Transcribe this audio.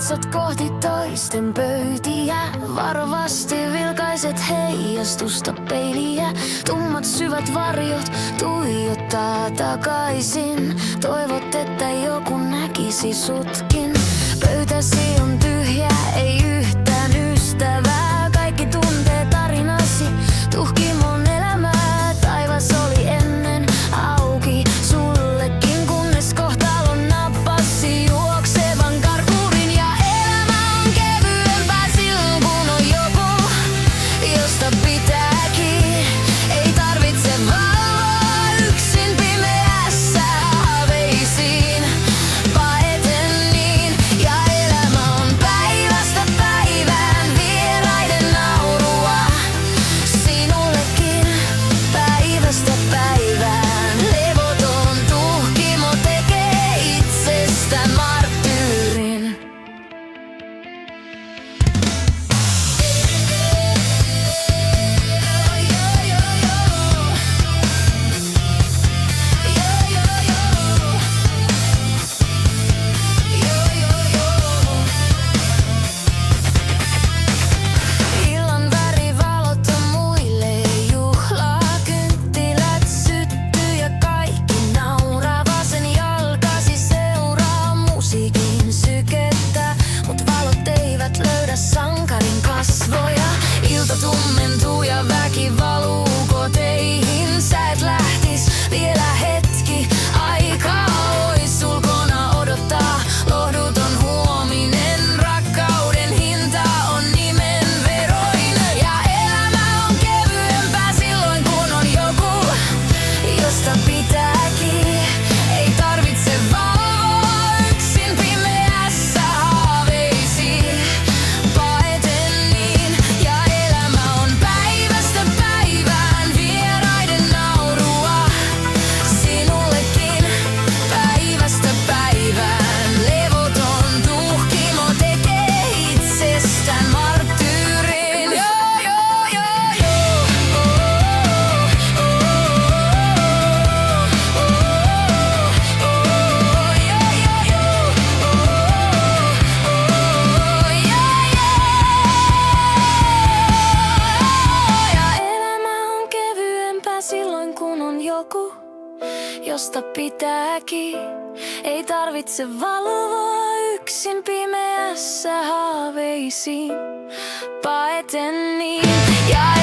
Katsot kohti toisten pöytiä, varovasti vilkaiset heijastusta peiliä. Tummat syvät varjot tuijottaa takaisin, toivot, että joku näkisi sutkin. Pöytäsi on tyhjä, ei yhtään ystävää. Kaikki tuntee tarinasi, tuhkimon elämää. Taivas oli ennen auki sullekin, kunnes kohtalo nappasi juoksevan karkurin. Ja elämä on kevyempää silloin, kun on joku, josta pitääkin. Ei tarvitse valvoa yksin pimeässä haaveisiin paeten niin. Ja elämä on päivästä päivään vieraiden naurua sinullekin. Päivästä päivään levoton tuhkimo tekee itsestä marttyyrin. Illan värivalot on muille juhlaa, kynttilät syttyy ja kaikki nauraa. Vasen jalkasi seuraa musiikin sykettä, mut valot eivät löydä sankarin kasvoja. Ilta tummentuu ja väki valuu koteihin. Sä et lähtis vielä hetki aikaa ois ulkona odottaa. Lohduton huominen, rakkauden hinta on nimenveroinen. Ja elämä on kevyempää silloin, kun on joku, josta pitääkin. Ei tarvitse valvoa yksin pimeässä haaveisiin paeten niin. Ja elämä on päivästä päivään vieraiden naurua sinullekin. Päivästä päivään levoton tuhkimo tekee itsestään marttyyrin. Joo, joo, joo, joo. Ja elämä on kevyempää silloin, kun on joku, josta pitääkin. Ei tarvitse valvoa yksin pimeässä haaveisiin paeten niin. Ja